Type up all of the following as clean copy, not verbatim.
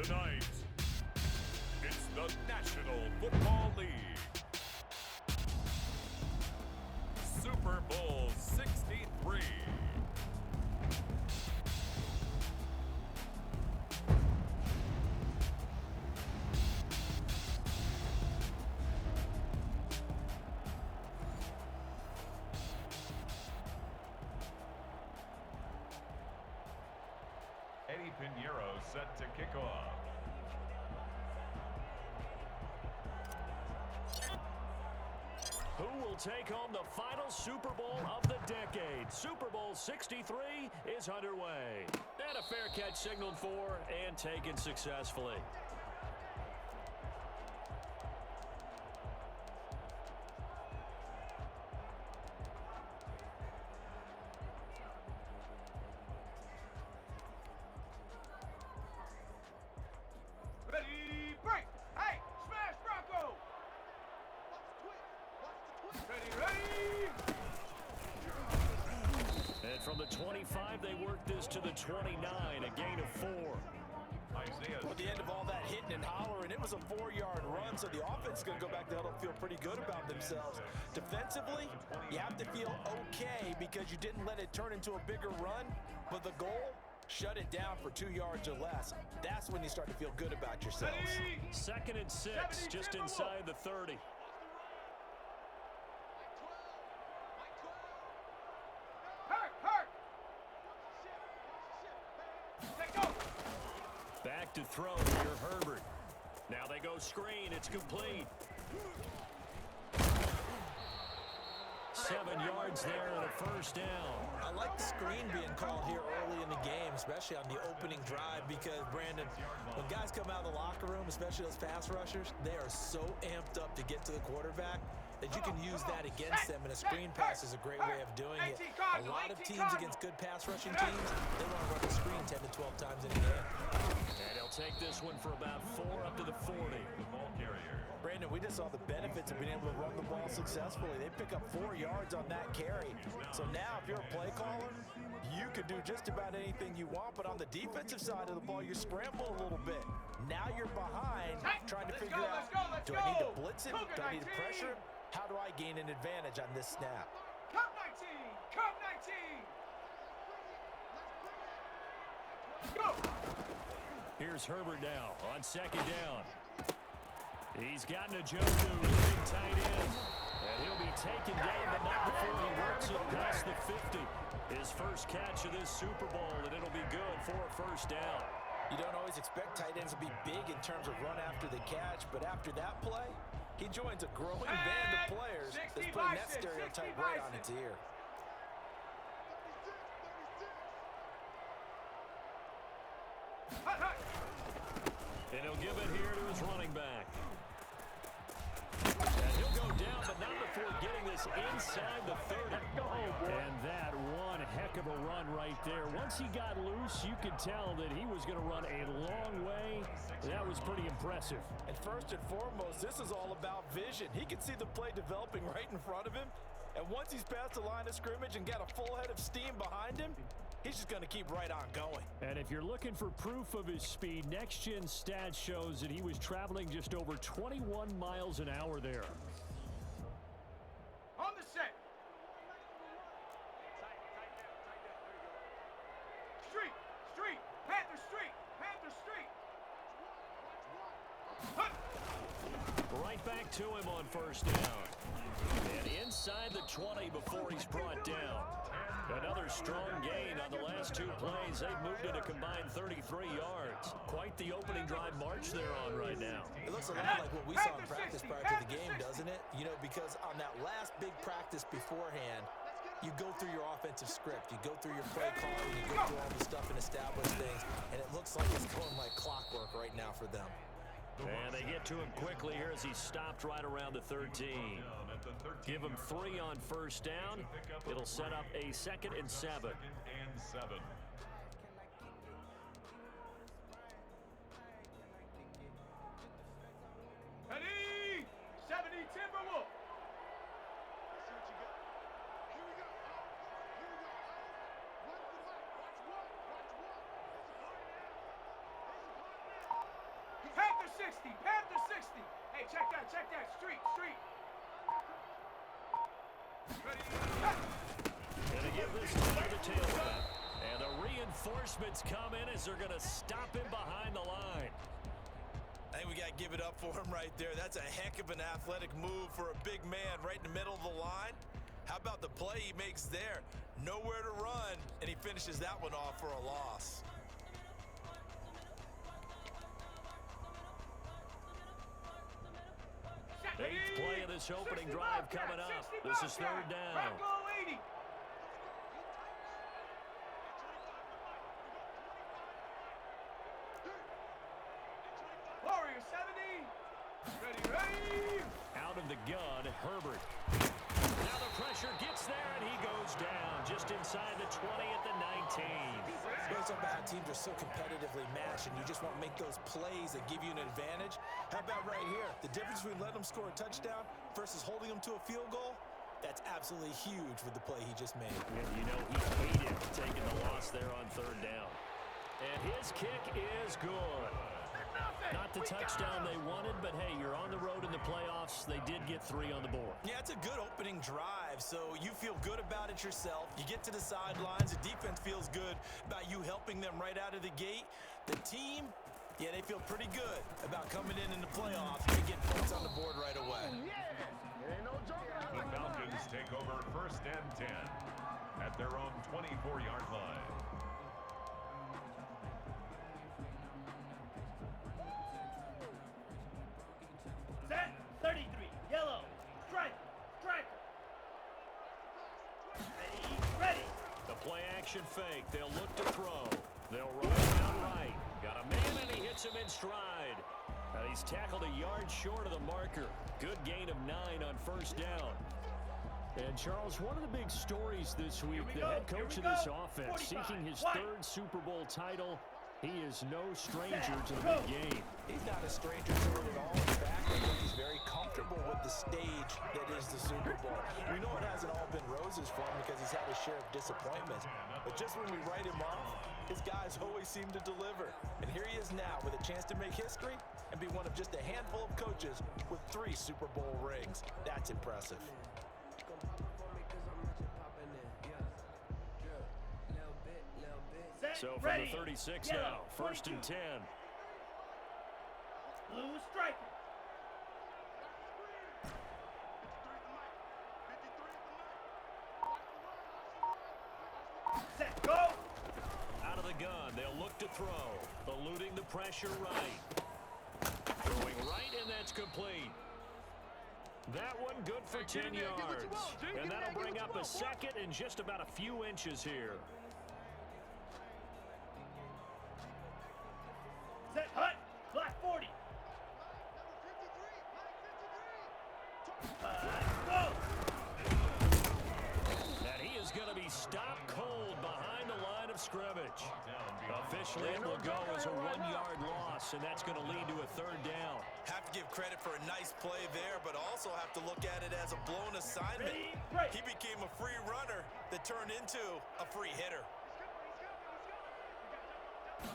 Tonight, it's the National Football League. Super Bowl 63. Eddie Pinheiro set to kick off. Who will take home the final Super Bowl of the decade? Super Bowl 63 is underway. And a fair catch signaled for and taken successfully. Ready, break! Hey, smash Bronco! Ready! And from the 25, they work this to the 29, a gain of 4. At the end of all that hitting and hollering, it was a 4-yard run, so the offense is going to go back to huddle and feel pretty good about themselves. Defensively, you have to feel okay because you didn't let it turn into a bigger run, but the goal, shut it down for 2 yards or less. That's when you start to feel good about yourselves. 2nd and 6, just inside the 30. Back to throw here, Herbert. Now they go screen. It's complete. 7 yards there and a first down. I like the screen being called here early in the game, especially on the opening drive, because, Brandon, when guys come out of the locker room, especially those pass rushers, they are so amped up to get to the quarterback that you can use that against them, and a screen pass is a great way of doing it. A lot of teams against good pass rushing teams, they want to run the screen 10 to 12 times in a game. And he'll take this one for about 4 up to the 40. Brandon, we just saw the benefits of being able to run the ball successfully. They pick up 4 yards on that carry. So now if you're a play caller, you can do just about anything you want, but on the defensive side of the ball, you scramble a little bit. Now you're behind trying to figure out, do I need to blitz him? Do I need to pressure him? How do I gain an advantage on this snap? Come 19! Come 19! Go! Here's Herbert now on 2nd down. He's gotten a Joe big tight end. And he'll be taken down, but not before he works it past the 50. His first catch of this Super Bowl, and it'll be good for a first down. You don't always expect tight ends to be big in terms of run after the catch, but after that play, he joins a growing band of players that's putting that stereotype right on its ear. And he'll give it here to his running back. And he'll go down, but not before getting this inside the 30. And that one heck of a run right there. Once he got loose, you could tell that he was going to run a long way. That was pretty impressive. And first and foremost, this is all about vision. He can see the play developing right in front of him. And once he's past the line of scrimmage and got a full head of steam behind him, he's just going to keep right on going. And if you're looking for proof of his speed, Next Gen Stats shows that he was traveling just over 21 miles an hour there. On the set. Street, street, Panther street, Panther street. Right back to him on first down. And inside the 20 before he's brought down. Another strong gain on the last 2 plays. They've moved it a combined 33 yards. Quite the opening drive march they're on right now. It looks a lot like what we saw in practice prior to the game, doesn't it? You know, because on that last big practice beforehand, you go through your offensive script. You go through your play calling. You go through all the stuff and establish things. And it looks like it's going like clockwork right now for them. And they get to him quickly here as he stopped right around the 13. Give him 3 on first down. It'll set up a 2nd and 7. Ready? 70 Timberwolf. Hey, check that. Street. Ready? Gonna give this to the tailback. And the reinforcements come in as they're going to stop him behind the line. I think we got to give it up for him right there. That's a heck of an athletic move for a big man right in the middle of the line. How about the play he makes there? Nowhere to run, and he finishes that one off for a loss. Eighth play of this opening drive coming up. This is third down. Bronco 80. Warrior 70. Ready. Out of the gun, Herbert. Now the pressure gets there, and he goes down just inside the 20 at the 19. Those are bad teams are so competitively matched, and you just want to make those plays that give you an advantage. How about right here? The difference between letting them score a touchdown versus holding them to a field goal, that's absolutely huge with the play he just made. And you know he hated taking the loss there on third down. And his kick is good. Not the touchdown they wanted, but hey, you're on the road in the playoffs. They did get 3 on the board. Yeah, it's a good opening drive, so you feel good about it yourself. You get to the sidelines. The defense feels good about you helping them right out of the gate. The team, yeah, they feel pretty good about coming in the playoffs and getting points on the board right away. The Falcons take over first and 10 at their own 24-yard line. Set. 33. Yellow. Striker. Ready. The play action fake. They'll look to throw. They'll run him out right. Got a man, and he hits him in stride. And he's tackled a yard short of the marker. Good gain of 9 on first down. And, Charles, one of the big stories this week, the head coach of this offense, seeking his 3rd Super Bowl title. He is no stranger to the big game. He's not a stranger to it at all. In fact, I think he's very comfortable with the stage that is the Super Bowl. We know it hasn't all been roses for him because he's had his share of disappointments. But just when we write him off, his guys always seem to deliver. And here he is now with a chance to make history and be one of just a handful of coaches with 3 Super Bowl rings. That's impressive. So from the 36 now, first and 10. Blue striker. Set. Go. Out of the gun, they'll look to throw. Eluding the pressure right. Throwing right, and that's complete. That one good for 10 yards. And that'll bring up a second and just about a few inches here. Set. Hut. Black 40. Go. And he is going to be stopped cold behind the line of scrimmage. Officially, it will go as a 1-yard loss, and that's going to lead to a 3rd down. Have to give credit for a nice play there, but also have to look at it as a blown assignment. He became a free runner that turned into a free hitter.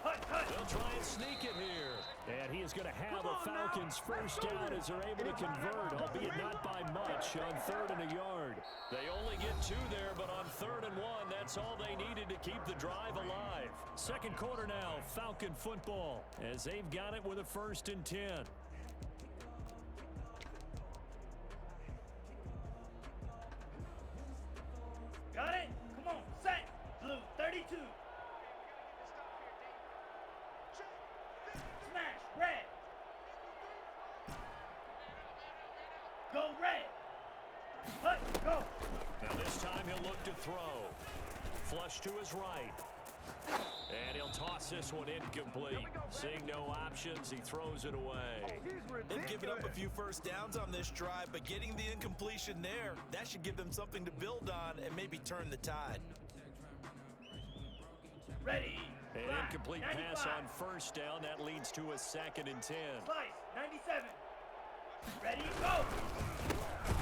They'll try and sneak it here. And he is going to have a Falcons first down as they're able to convert, albeit not by much, on 3rd and a yard. They only get 2 there, but on 3rd and 1, that's all they needed to keep the drive alive. Second quarter now, Falcon football, as they've got it with a 1st and 10. Got it? Come on. Set. Blue 32. Smash. Red. Go red. Hut. Go. Now this time he'll look to throw. Flush to his right. And he'll toss this one incomplete. Seeing no options, he throws it away. They've given up a few first downs on this drive, but getting the incompletion there, that should give them something to build on and maybe turn the tide. Ready. An incomplete pass on first down. That leads to a 2nd and 10. Slice. 97. Ready. Go.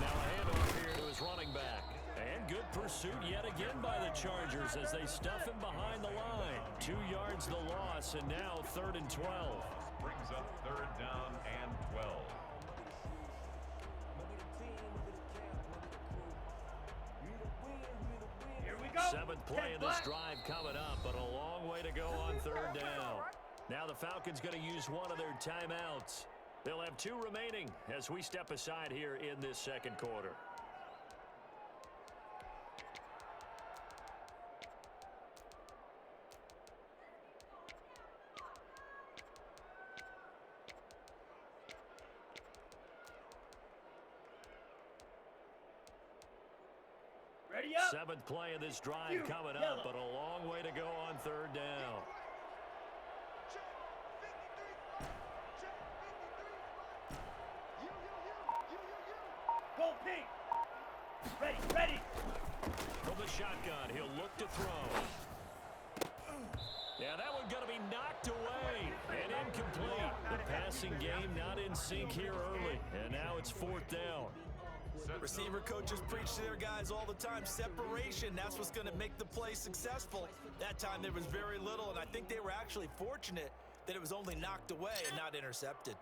Now a handoff here to his running back. And good pursuit yet again by the Chargers as they stuff him behind the line. 2 yards the loss, and now 3rd and 12. Brings up 3rd down and 12. Seventh play of this drive coming up, but a long way to go on third down. Now the Falcons going to use one of their timeouts. They'll have 2 remaining as we step aside here in this second quarter. Ready up. Seventh play of this drive coming up, but a long way to go on third down. Go pink. Ready, ready. From the shotgun, he'll look to throw. Yeah, that one going to be knocked away and incomplete. The passing game not in sync here early, and now it's 4th down. Receiver coaches preach to their guys all the time. Separation, that's what's going to make the play successful. That time there was very little, and I think they were actually fortunate that it was only knocked away and not intercepted.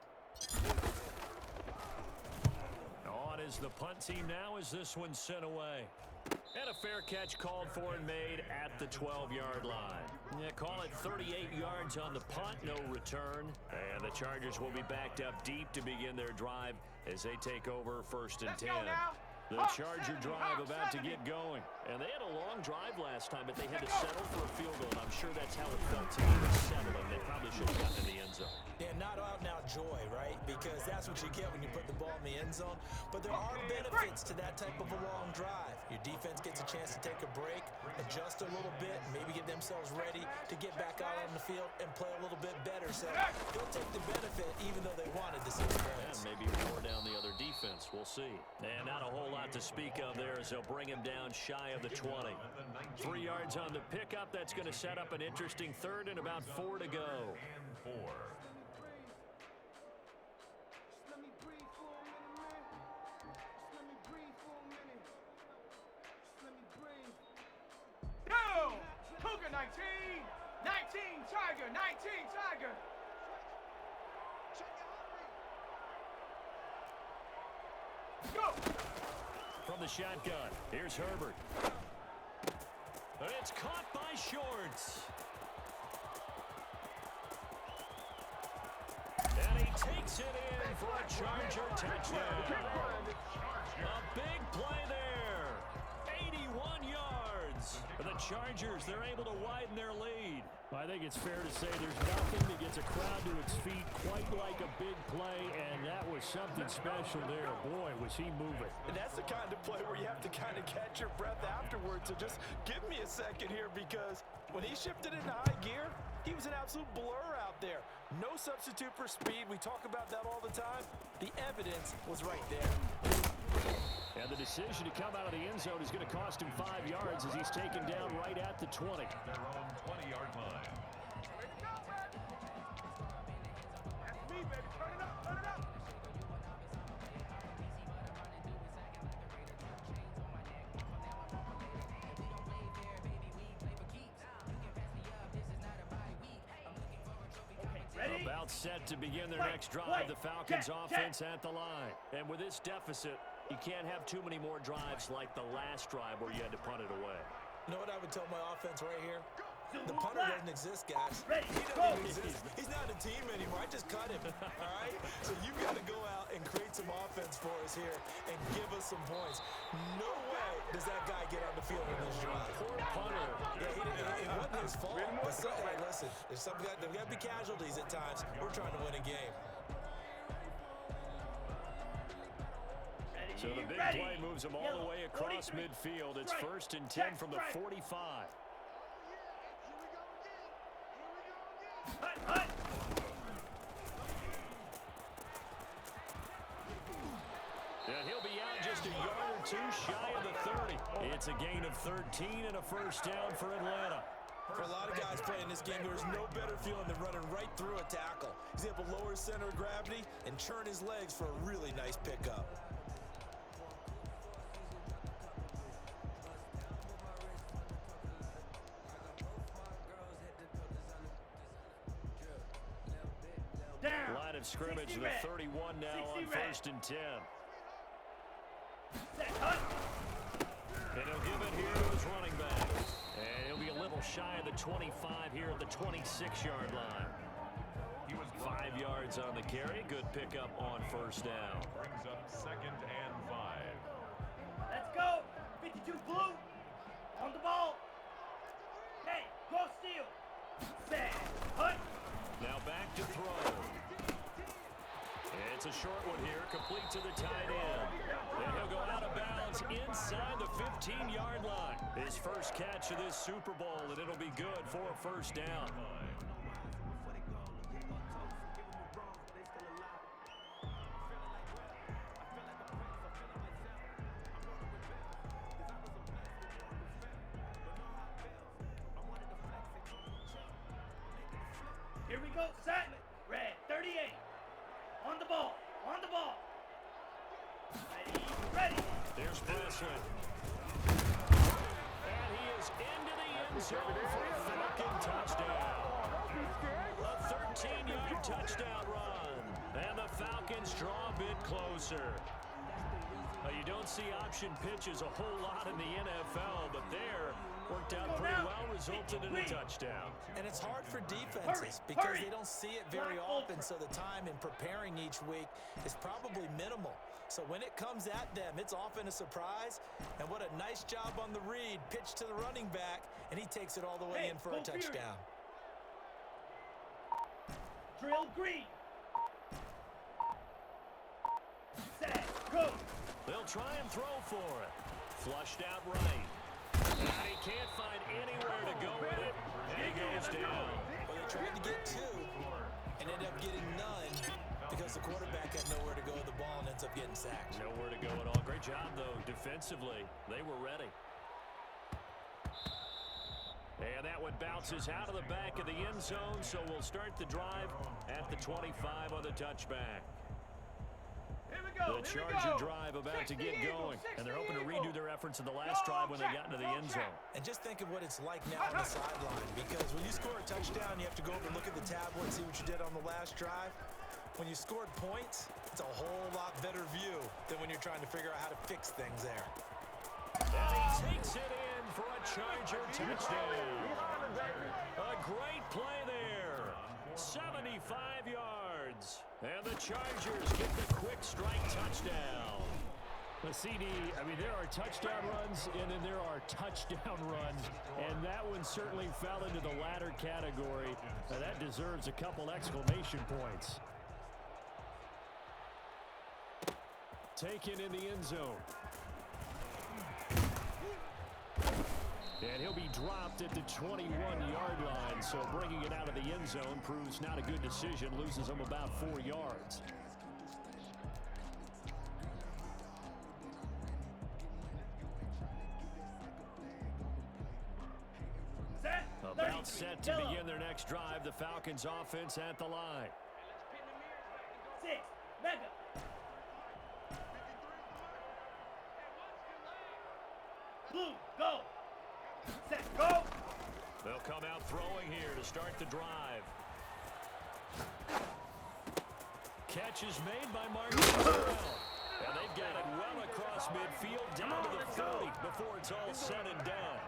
On is the punt team now as this one's sent away. And a fair catch called for and made at the 12-yard line. Yeah, call it 38 yards on the punt, no return. And the Chargers will be backed up deep to begin their drive as they take over 1st and 10. The Charger drive about to get going. And they had a long drive last time, but they had to settle for a field goal. And I'm sure that's how it felt to me settling. They probably should have gotten in the end zone. Yeah, not out now joy, right? Because that's what you get when you put the ball in the end zone. But there are benefits to that type of a long drive. Your defense gets a chance to take a break, adjust a little bit, maybe get themselves ready to get back out on the field and play a little bit better. So they'll take the benefit even though they wanted the 6 points. And maybe more down the other defense. We'll see. And not a whole lot to speak of there as they'll bring him down shy of the 20. 3 yards on the pickup. That's going to set up an interesting 3rd and about 4 to go. Go! Cougar 19! 19 Tiger! 19 Tiger! Go! From the shotgun, here's Herbert. And it's caught by Shorts. And he takes it in for a Charger touchdown. A big play there. 81 yards. For the Chargers, they're able to widen their lead. I think it's fair to say there's nothing that gets a crowd to its feet quite like a big play, and that was something special there. Boy, was he moving. And that's the kind of play where you have to kind of catch your breath afterwards. So just give me a second here, because when he shifted into high gear, he was an absolute blur out there. No substitute for speed. We talk about that all the time. The evidence was right there. And the decision to come out of the end zone is going to cost him 5 yards as he's taken down right at the 20. Their own 20-yard line. That's me, baby. Turn it up, turn it up. Ready? About set to begin their next drive, the Falcons offense at the line. And with this deficit, you can't have too many more drives like the last drive where you had to punt it away. You know what I would tell my offense right here? The punter doesn't exist, guys. Ready, He doesn't even exist. He's not a team anymore. I just cut him, all right? So you got to go out and create some offense for us here and give us some points. No way does that guy get on the field in this drive. Poor punter. Yeah, it wasn't his fault. But hey, listen, there's got to be casualties at times. We're trying to win a game. So the big play moves them all the way across midfield. It's 1st and 10 from the 45. And he'll be out just a yard or 2 shy of the 30. It's a gain of 13 and a 1st down for Atlanta. For a lot of guys playing this game, there's no better feeling than running right through a tackle. He's able to lower his center of gravity and churn his legs for a really nice pickup. Down. Line of scrimmage, the 31 now on 1st and 10. Set, cut. And he'll give it here to his running back. And he'll be a little shy of the 25 here at the 26-yard line. He was 5 yards on the carry. Good pickup on first down. brings up 2nd and 5. Let's go. 52 blue. On the ball. Hey, go steal. Set. Hut. Now back to throw. It's a short one here, complete to the tight end. And he'll go out of bounds inside the 15-yard line. His first catch of this Super Bowl, and it'll be good for a first down. Here we go. Simon. Red 38. On the ball. On the ball. Ready. Ready. There's Presley. And he is into the end zone for a Falcon touchdown. A 13-yard touchdown run. And the Falcons draw a bit closer. You don't see option pitches a whole lot in the NFL, but there worked out pretty well, resulted in a touchdown. And it's hard for defenses because they don't see it very often, so the time in preparing each week is probably minimal. So when it comes at them, it's often a surprise. And what a nice job on the read. Pitch to the running back, and he takes it all the way in for a touchdown. Drill green. Set. Go. They'll try and throw for it. Flushed out right. And he can't find anywhere to go with it. And he goes down. Well, they tried to get two and ended up getting none because the quarterback had nowhere to go with the ball and ends up getting sacked. Nowhere to go at all. Great job, though, defensively. They were ready. And that one bounces out of the back of the end zone, so we'll start the drive at the 25 on the touchback. The Charger drive about to get going, and they're hoping to redo their efforts in the last drive when they got into the end zone. And just think of what it's like now on the sideline, because when you score a touchdown, you have to go over and look at the tablet and see what you did on the last drive. When you scored points, it's a whole lot better view than when you're trying to figure out how to fix things there. And he takes it in for a Charger touchdown. A great play there. 75 yards. And the Chargers get the quick strike touchdown. The CD, I mean, there are touchdown runs, and then there are touchdown runs, and that one certainly fell into the latter category. Now, that deserves a couple exclamation points. Taken in the end zone. And he'll be dropped at the 21-yard line, so bringing it out of the end zone proves not a good decision, loses him about 4 yards. About set to begin their next drive, the Falcons offense at the line. 6, mega. Blue, go. Set, go. They'll come out throwing here to start the drive. Catch is made by Martin Terrell. And they've got it well across midfield down to the 30 before it's all said and done.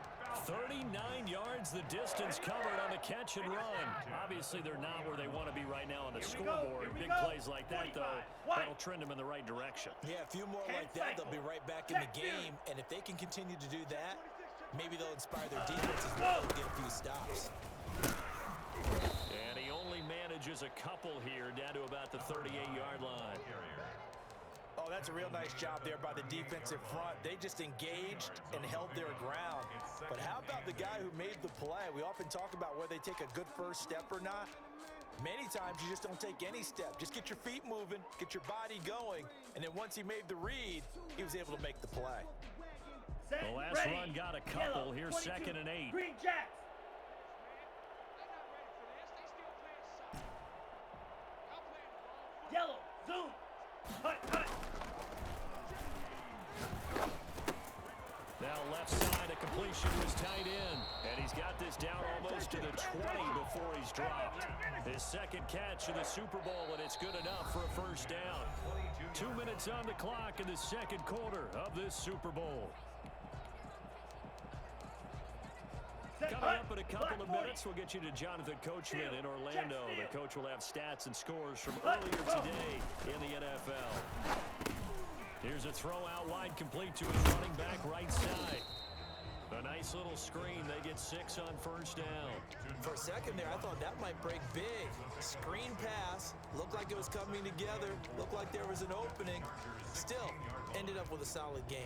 39 yards the distance covered on the catch and run. Obviously, they're not where they want to be right now on the scoreboard. Big plays like that, though, that'll trend them in the right direction. Yeah, a few more like that, they'll be right back in the game. And if they can continue to do that, maybe they'll inspire their defense as well to get a few stops. And he only manages a couple here down to about the 38-yard line. Oh, that's a real nice job there by the defensive front. They just engaged and held their ground. But how about the guy who made the play? We often talk about whether they take a good first step or not. Many times you just don't take any step. Just get your feet moving, get your body going, and then once he made the read, he was able to make the play. The last run got a couple. Here's 2nd and 8. Green Jacks. Yellow, zoom. Hut, hut. Now left side, a completion was tight end. And he's got this down almost to the 20 before he's dropped. His second catch of the Super Bowl, and it's good enough for a first down. 2 minutes on the clock in the second quarter of this Super Bowl. in a couple of minutes. We'll get you to Jonathan Coachman in Orlando. The coach will have stats and scores from earlier today in the NFL. Here's a throw out wide, complete to his running back right side. A nice little screen. They get 6 on first down. For a second there, I thought that might break big. Screen pass. Looked like it was coming together. Looked like there was an opening. Still, ended up with a solid game.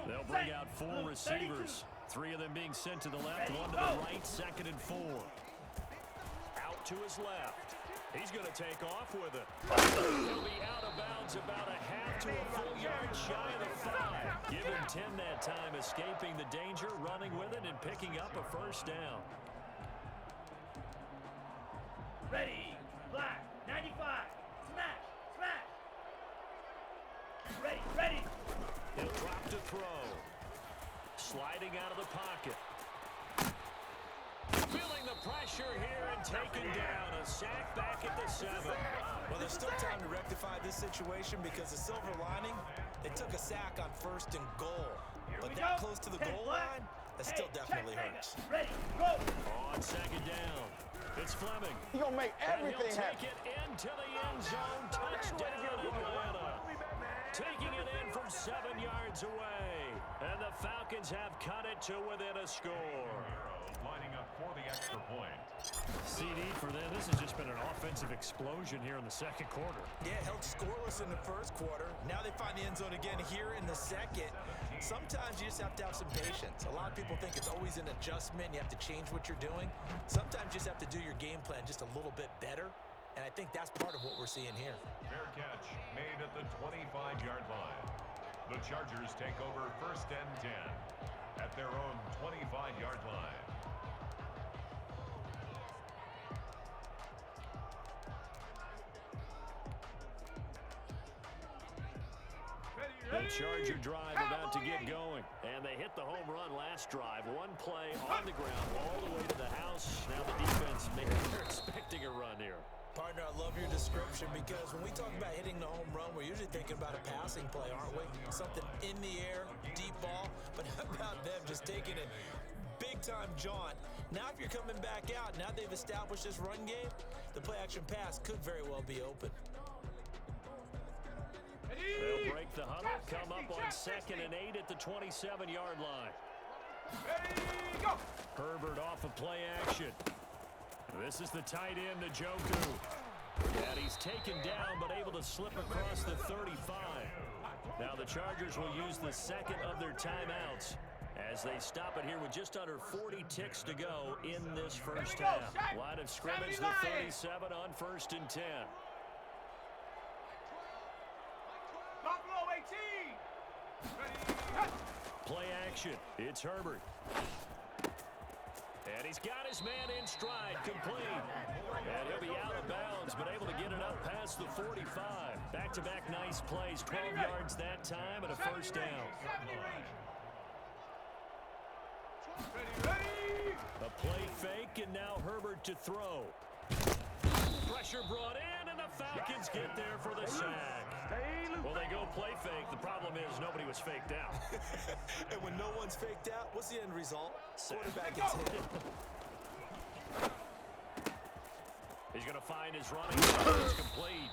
They'll bring out 4 receivers. 3 of them being sent to the left, 1 to the right, 2nd and 4. Out to his left. He's going to take off with it. He'll be out of bounds about a half to a full yard shy of the 5. Give him 10 that time, escaping the danger, running with it, and picking up a first down. Ready, black, 95, smash, smash. Ready, ready. He'll drop to throw. Sliding out of the pocket. Feeling the pressure here and taken down. A sack back at the 7. Well, there's still time to rectify this situation because the silver lining, they took a sack on 1st and goal. But that close to the goal line, that still definitely hurts. Ready, go. On 2nd down. It's Fleming. He's going to make everything and he'll happen. take it into the end zone. Touchdown, Atlanta. Taking it in from 7 yards away. And the Falcons have cut it to within a score. Lining up for the extra point. CD for them, this has just been an offensive explosion here in the second quarter. Yeah, held scoreless in the first quarter. Now they find the end zone again here in the second. Sometimes you just have to have some patience. A lot of people think it's always an adjustment. You have to change what you're doing. Sometimes you just have to do your game plan just a little bit better. And I think that's part of what we're seeing here. Fair catch made at the 25-yard line. The Chargers take over 1st and 10 at their own 25-yard line. The Charger drive about to get going. And they hit the home run last drive. 1 play on the ground all the way to the house. Now the defense, maybe they're expecting a run here. Partner, I love your description because when we talk about hitting the home run, we're usually thinking about a passing play, aren't we? Something in the air, deep ball. But how about them just taking it big-time jaunt? Now if you're coming back out, now they've established this run game, the play-action pass could very well be open. They'll break the huddle, come up on 2nd and 8 at the 27-yard line. Ready, go. Herbert off of play action. This is the tight end, Njoku. And he's taken down, but able to slip across the 35. Now the Chargers will use the 2nd of their timeouts as they stop it here with just under 40 ticks to go in this first half. Line of scrimmage, the 37 on 1st and 10. Buffalo 18. Ready, Play action. It's Herbert. And he's got his man in stride, complete. And he'll be out of bounds, but able to get it up past the 45. Back-to-back nice plays, 12 yards that time and a first down. A play fake, and now Herbert to throw. Pressure brought in, and the Falcons get there for the sack. Well, they go play fake. The problem is nobody was faked out. And when no one's faked out, what's the end result? Quarterback gets hit. He's going to find his running back. It's complete.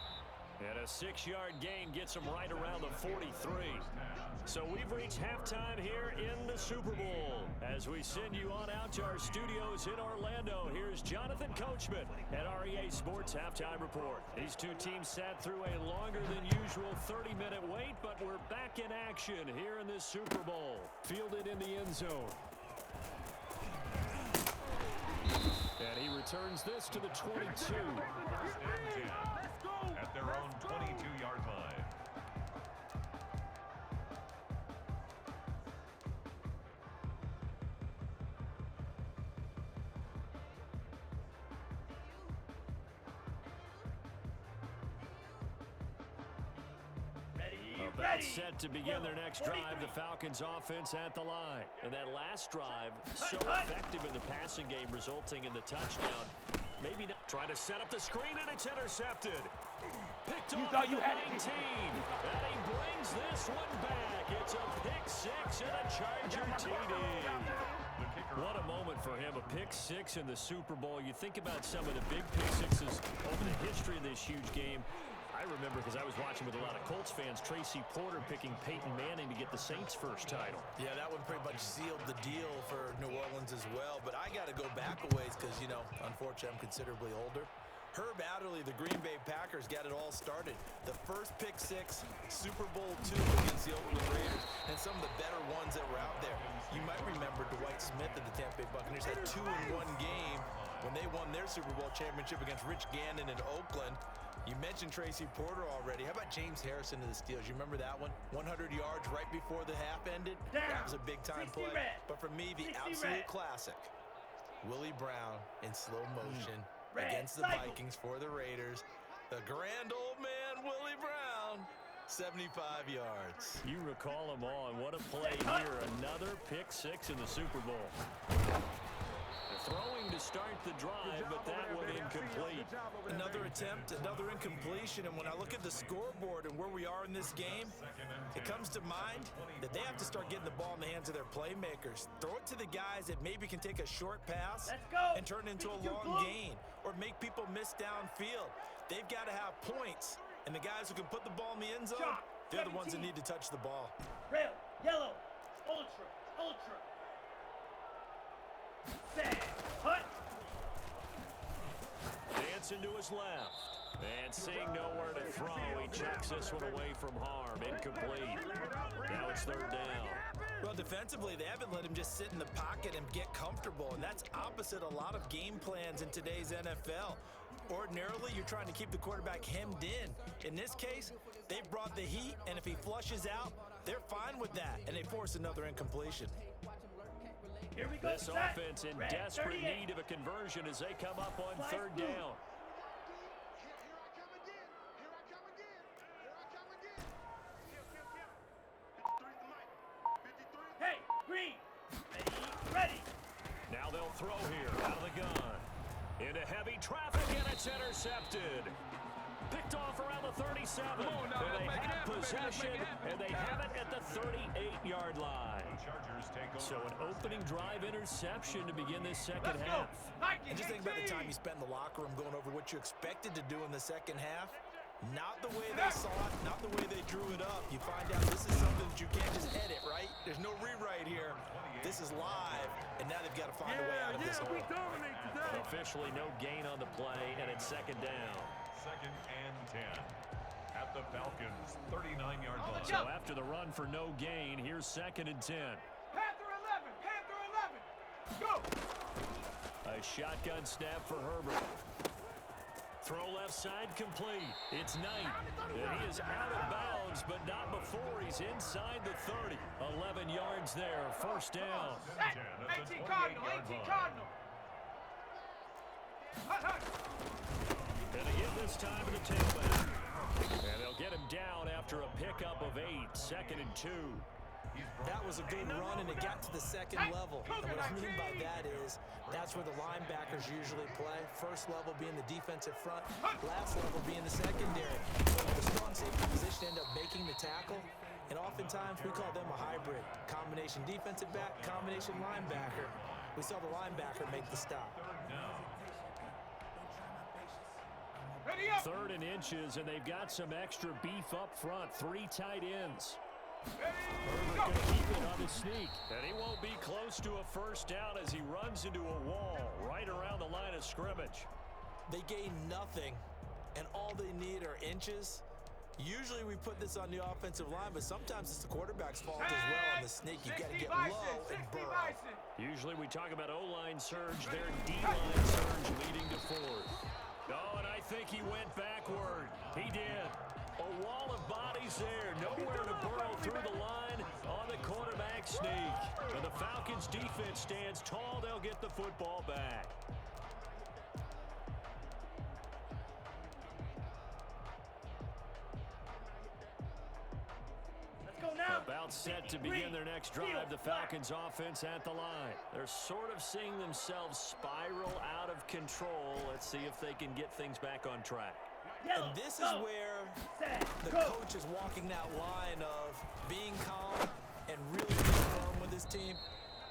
And a 6-yard gain gets him right around the 43. So we've reached halftime here in the Super Bowl. As we send you on out to our studios in Orlando, here's Jonathan Coachman at REA Sports Halftime Report. These two teams sat through a longer than usual 30-minute wait, but we're back in action here in this Super Bowl. Fielded in the end zone. And he returns this to the 22. At their own 22-yard line. Ready. Set to begin their next drive, the Falcons offense at the line. And that last drive, so effective in the passing game, resulting in the touchdown. Maybe not. Trying to set up the screen, and it's intercepted. Picked off thought you the had it. 19. And he brings this one back. It's a pick six and a Charger TD. What a moment for him, a pick six in the Super Bowl. You think about some of the big pick sixes over the history of this huge game. I remember, because I was watching with a lot of Colts fans, Tracy Porter picking Peyton Manning to get the Saints' first title. Yeah, that one pretty much sealed the deal for New Orleans as well. But I got to go back a ways because, you know, unfortunately, I'm considerably older. Herb Adderley, the Green Bay Packers, got it all started. The first pick six, Super Bowl II against the Oakland Raiders, and some of the better ones that were out there. You might remember Dwight Smith of the Tampa Bay Buccaneers had 2 in one game when they won their Super Bowl championship against Rich Gannon in Oakland. You mentioned Tracy Porter already. How about James Harrison of the Steelers? You remember that one? 100 yards right before the half ended? That was a big-time play. But for me, the absolute classic, Willie Brown in slow motion against the Vikings for the Raiders. The grand old man, Willie Brown, 75 yards. You recall them all, and what a play here. Another pick six in the Super Bowl. Throwing to start the drive, but that one incomplete. Another attempt, another incompletion, and when I look at the scoreboard and where we are in this game, it comes to mind that they have to start getting the ball in the hands of their playmakers. Throw it to the guys that maybe can take a short pass and turn it into a long gain, or make people miss downfield. They've got to have points, and the guys who can put the ball in the end zone, they're the ones that need to touch the ball. Red, yellow, ultra. Set, hut. Dancing to his left. And seeing nowhere to throw, he checks this one away from harm. Incomplete. Now it's third down. Well, defensively, they haven't let him just sit in the pocket and get comfortable, and that's opposite a lot of game plans in today's NFL. Ordinarily, you're trying to keep the quarterback hemmed in. In this case, they've brought the heat, and if he flushes out, they're fine with that, and they force another incompletion. Here we go. This offense in desperate need of a conversion as they come up on third down. Hey, Green, ready. Now they'll throw here out of the gun. Into heavy traffic, and it's intercepted. Picked off around the 37. And they have possession, and they have it at the 38-yard line. So an opening drive interception to begin this second half. And just think about the time you spent in the locker room going over what you expected to do in the second half. Not the way they saw it, not the way they drew it up. You find out this is something that you can't just edit, right? There's no rewrite here. This is live, and now they've got to find a way out of this hole. Officially no gain on the play, and it's second down. 2nd and 10 at the Falcons' 39-yard line. So after the run for no gain, here's 2nd and 10. Panther 11, go! A shotgun snap for Herbert. Throw left side complete. It's Knight. And he is out of bounds, but not before he's inside the 30. 11 yards there, first down. 18 Cardinal, 18 Cardinal. And again this time in the tailback. And they'll get him down after a pickup of 8, 2nd and 2. That was a good run, and it got to the second level. And what I mean by that is that's where the linebackers usually play. First level being the defensive front, last level being the secondary. So the strong safety position end up making the tackle, and oftentimes we call them a hybrid. Combination defensive back, combination linebacker. We saw the linebacker make the stop. 3rd and inches, and they've got some extra beef up front. 3 tight ends. Herbert going to keep it on the sneak. And he won't be close to a first down as he runs into a wall right around the line of scrimmage. They gain nothing, and all they need are inches. Usually we put this on the offensive line, but sometimes it's the quarterback's fault as well on the sneak. You've got to get low and burrow. Usually we talk about O-line surge, their D-line surge leading to 4th. Oh, and I think he went backward. He did. A wall of bodies there. Nowhere to burrow through the line on the quarterback sneak. And the Falcons defense stands tall. They'll get the football back. About set to begin their next drive, the Falcons offense at the line. They're sort of seeing themselves spiral out of control. Let's see if they can get things back on track. And this is where the coach is walking that line of being calm and really being firm with his team.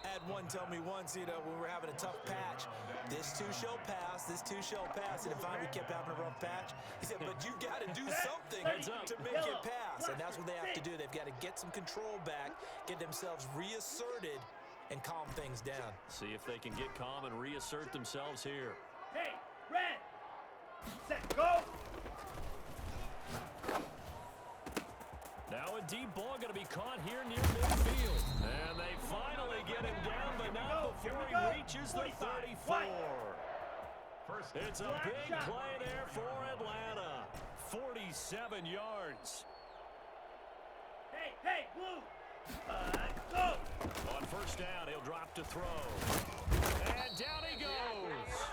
I had one tell me once, when we were having a tough patch, this too shall pass, this too shall pass. And if we kept having a rough patch, he said, but you got to do something to make it pass. And that's what they have to do. They've got to get some control back, get themselves reasserted, and calm things down. See if they can get calm and reassert themselves here. Hey, red, set, go. Now a deep ball going to be caught here near midfield. And they finally get him down, but not before he reaches the 34. It's a big play there for Atlanta. 47 yards. Hey, blue. Go. On first down, he'll drop to throw. And down he goes.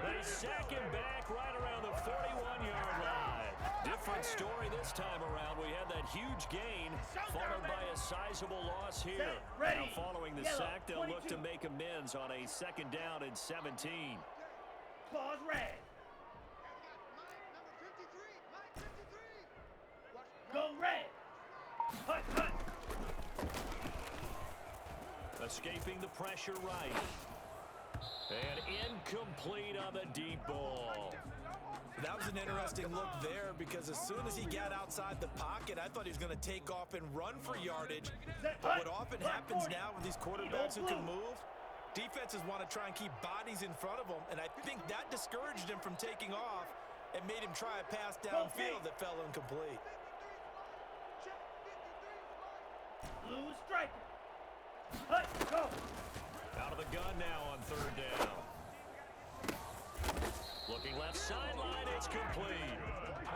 They sack him back right around the 41-yard line. Different story this time around. We had that huge gain followed by a sizable loss here. Now following the sack, they'll look to make amends on a second down and 17. Claws red. Go red. Hut. Escaping the pressure right. And incomplete on the deep ball. That was an interesting look there because as soon as he got outside the pocket, I thought he was going to take off and run for yardage. But what often happens now with these quarterbacks who can move, defenses want to try and keep bodies in front of them, and I think that discouraged him from taking off and made him try a pass downfield that fell incomplete. Blue striker. Hut, go. Out of the gun now on third down. Looking left sideline, it's complete.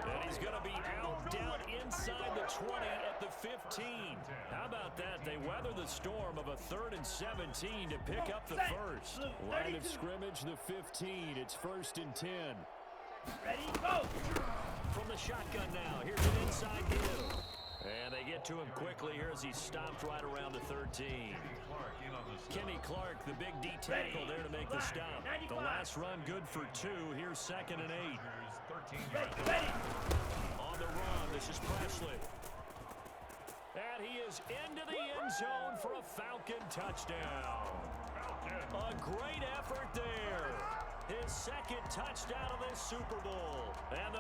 And he's going to be out down inside the 20 at the 15. How about that? They weather the storm of a 3rd and 17 to pick up the first. Line of scrimmage, the 15. It's 1st and 10. Ready, go. From the shotgun now, here's an inside deal. And they get to him quickly here as he stopped right around the 13. Kenny Clark, the big D tackle there to make the stop. The last run good for 2. Here's 2nd and 8. Ready. On the run, this is Presley. And he is into the end zone for a Falcon touchdown. A great effort there. His 2nd touchdown of this Super Bowl. And